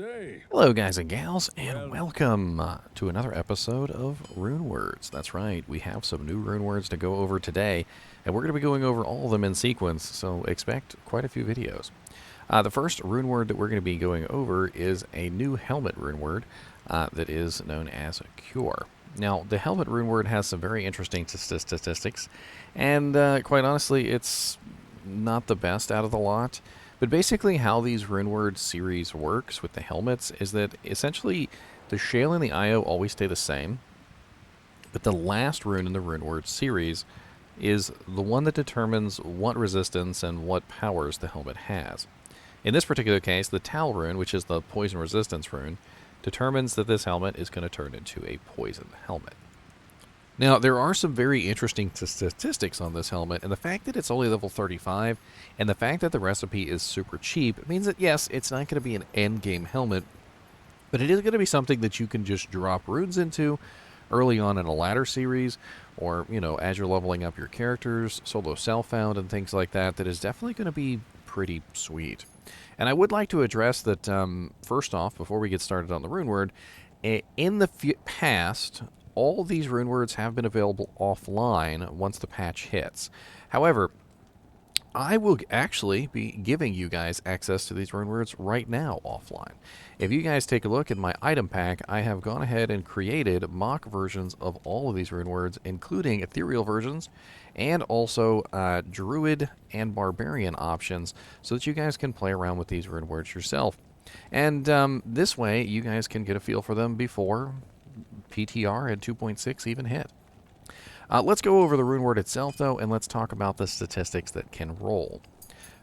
today? Hello guys and gals, and Well, welcome to another episode of Runewords. That's right, we have some new Runewords to go over today, and we're going to be going over all of them in sequence, so expect quite a few videos. The first runeword that we're going to be going over is a new helmet runeword that is known as Cure. Now, the helmet runeword has some very interesting statistics, and quite honestly, it's not the best out of the lot. But basically how these Runeword series works with the helmets is that essentially the Shael and the IO always stay the same, but the last rune in the Runeword series is the one that determines what resistance and what powers the helmet has. In this particular case, the Tal rune, which is the poison resistance rune, determines that this helmet is going to turn into a poison helmet. Now, there are some very interesting statistics on this helmet, and the fact that it's only level 35, and the fact that the recipe is super cheap, means that, yes, it's not going to be an endgame helmet, but it is going to be something that you can just drop runes into early on in a ladder series, or, you know, as you're leveling up your characters, solo self-found, and things like that, that is definitely going to be pretty sweet. And I would like to address that, first off, before we get started on the rune word, in the past, all these runewords have been available offline once the patch hits. However, I will actually be giving you guys access to these runewords right now offline. If you guys take a look at my item pack, I have gone ahead and created mock versions of all of these runewords, including ethereal versions and also druid and barbarian options, so that you guys can play around with these runewords yourself. And this way, you guys can get a feel for them before PTR and 2.6 even hit. Let's go over the rune word itself, though, and let's talk about the statistics that can roll.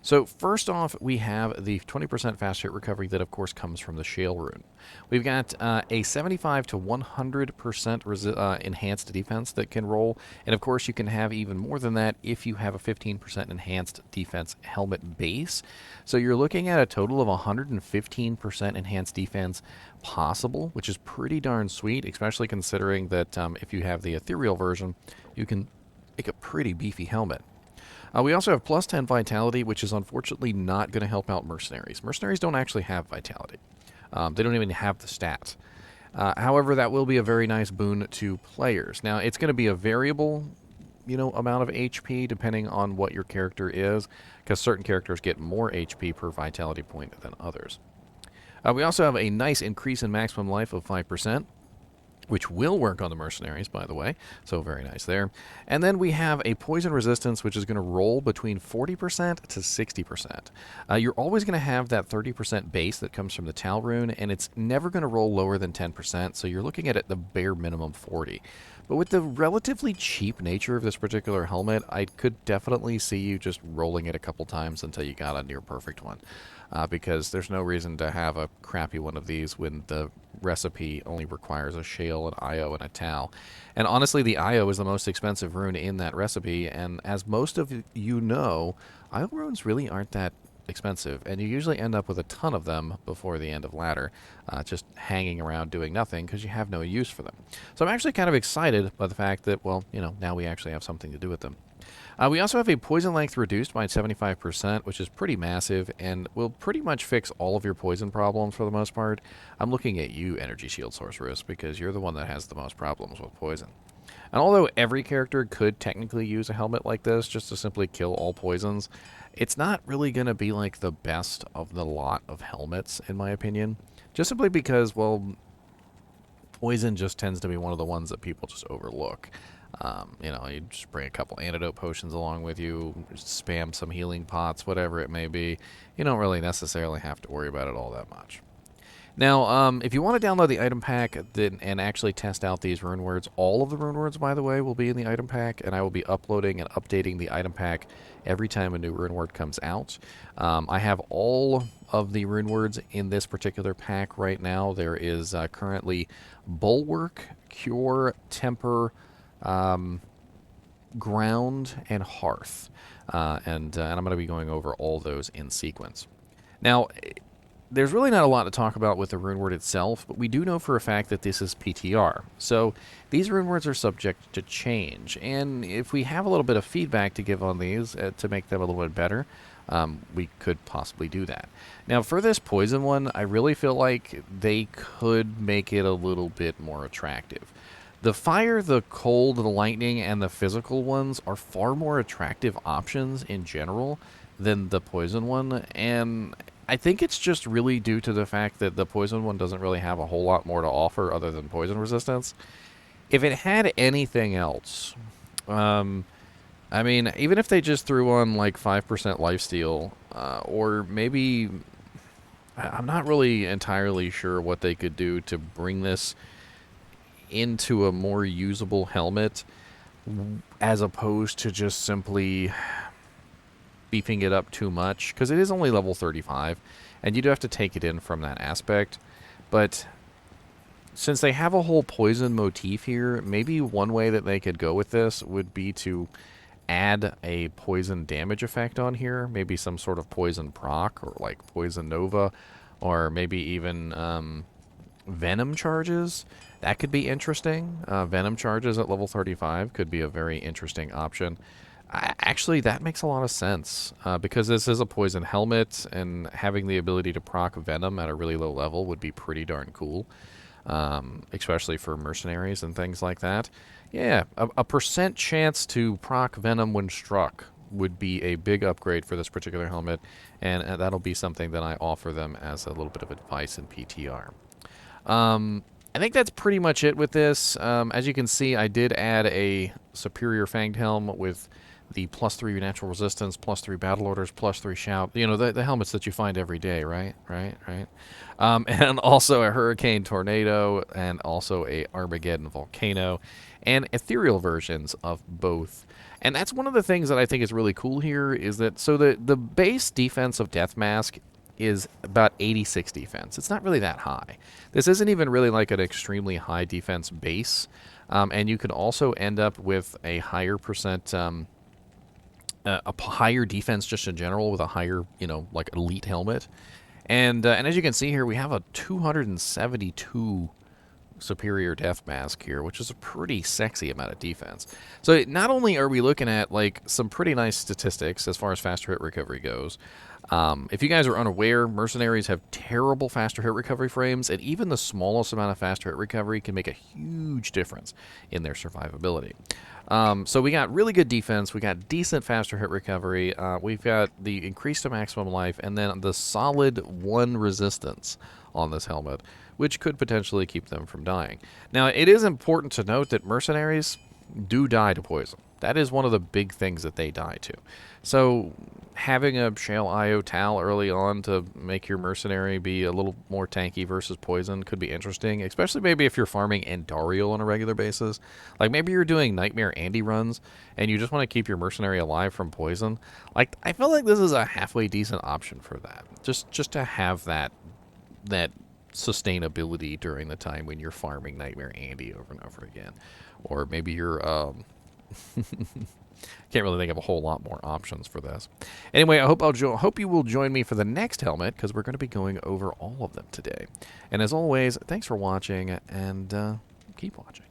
So first off, we have the 20% fast hit recovery that, of course, comes from the Shael rune. We've got a 75 to 100% enhanced defense that can roll, and of course, you can have even more than that if you have a 15% enhanced defense helmet base. So you're looking at a total of 115% enhanced defense possible, which is pretty darn sweet, especially considering that if you have the ethereal version, you can make a pretty beefy helmet. We also have plus 10 vitality, which is unfortunately not going to help out mercenaries. Mercenaries don't actually have vitality. They don't even have the stats. However, that will be a very nice boon to players. Now, it's going to be a variable, amount of HP depending on what your character is, because certain characters get more HP per vitality point than others. We also have a nice increase in maximum life of 5%. Which will work on the mercenaries, by the way, so very nice there. And then we have a poison resistance, which is going to roll between 40% to 60%. You're always going to have that 30% base that comes from the Tal rune, and it's never going to roll lower than 10%, so you're looking at the bare minimum 40. But with the relatively cheap nature of this particular helmet, I could definitely see you just rolling it a couple times until you got a near perfect one. Because there's no reason to have a crappy one of these when the recipe only requires a Shael, an IO, and a Tal. And honestly, the IO is the most expensive rune in that recipe, and as most of you know, IO runes really aren't that expensive, and you usually end up with a ton of them before the end of ladder, just hanging around doing nothing because you have no use for them. So I'm actually kind of excited by the fact that, well, now we actually have something to do with them. We also have a poison length reduced by 75%, which is pretty massive, and will pretty much fix all of your poison problems for the most part. I'm looking at you, Energy Shield Sorceress, because you're the one that has the most problems with poison. And although every character could technically use a helmet like this just to simply kill all poisons, it's not really going to be like the best of the lot of helmets, in my opinion. Just simply because, well, poison just tends to be one of the ones that people just overlook. You just bring a couple antidote potions along with you, spam some healing pots, whatever it may be. You don't really necessarily have to worry about it all that much. Now, if you want to download the item pack and actually test out these runewords, all of the runewords, by the way, will be in the item pack, and I will be uploading and updating the item pack every time a new runeword comes out. I have all of the runewords in this particular pack right now. There is currently Bulwark, Cure, Temper, Ground, and Hearth, and I'm going to be going over all those in sequence. Now, there's really not a lot to talk about with the runeword itself, but we do know for a fact that this is PTR. So these runewords are subject to change, and if we have a little bit of feedback to give on these to make them a little bit better, we could possibly do that. Now, for this poison one, I really feel like they could make it a little bit more attractive. The fire, the cold, the lightning, and the physical ones are far more attractive options in general than the poison one, and I think it's just really due to the fact that the poison one doesn't really have a whole lot more to offer other than poison resistance. If it had anything else, I mean, even if they just threw on like 5% lifesteal, or maybe, I'm not really entirely sure what they could do to bring this into a more usable helmet as opposed to just simply beefing it up too much, because it is only level 35 and you do have to take it in from that aspect. But since they have a whole poison motif here, maybe one way that they could go with this would be to add a poison damage effect on here, maybe some sort of poison proc or like poison nova, or maybe even venom charges. That could be interesting. Venom charges at level 35 could be a very interesting option. Actually, that makes a lot of sense, because this is a poison helmet, and having the ability to proc venom at a really low level would be pretty darn cool, especially for mercenaries and things like that. Yeah, a percent chance to proc venom when struck would be a big upgrade for this particular helmet, and that'll be something that I offer them as a little bit of advice in PTR. I think that's pretty much it with this. As you can see, I did add a superior fanged helm with the +3 natural resistance, +3 battle orders, +3 shout. You know, the helmets that you find every day, right? And also a hurricane tornado, and also a Armageddon volcano, and ethereal versions of both. And that's one of the things that I think is really cool here, is that, so the base defense of Death Mask is about 86 defense. It's not really that high. This isn't even really like an extremely high defense base, and you can also end up with a higher percent, a higher defense just in general with a higher, you know, like elite helmet. And as you can see here, we have a 272 superior death mask here, which is a pretty sexy amount of defense. So not only are we looking at like some pretty nice statistics as far as faster hit recovery goes, if you guys are unaware, mercenaries have terrible faster hit recovery frames, and even the smallest amount of faster hit recovery can make a huge difference in their survivability. So we got really good defense, we got decent faster hit recovery, we've got the increase to maximum life, and then the solid 1 resistance on this helmet, which could potentially keep them from dying. Now, it is important to note that mercenaries do die to poison. That is one of the big things that they die to. So having a Shael IO Tal early on to make your mercenary be a little more tanky versus poison could be interesting, especially maybe if you're farming Andariel on a regular basis. Like maybe you're doing Nightmare Andy runs and you just want to keep your mercenary alive from poison. Like, I feel like this is a halfway decent option for that. Just to have that sustainability during the time when you're farming Nightmare Andy over and over again. Or maybe you're can't really think of a whole lot more options for this. Anyway, I hope you will join me for the next helmet, because we're going to be going over all of them today. And as always, thanks for watching, and keep watching.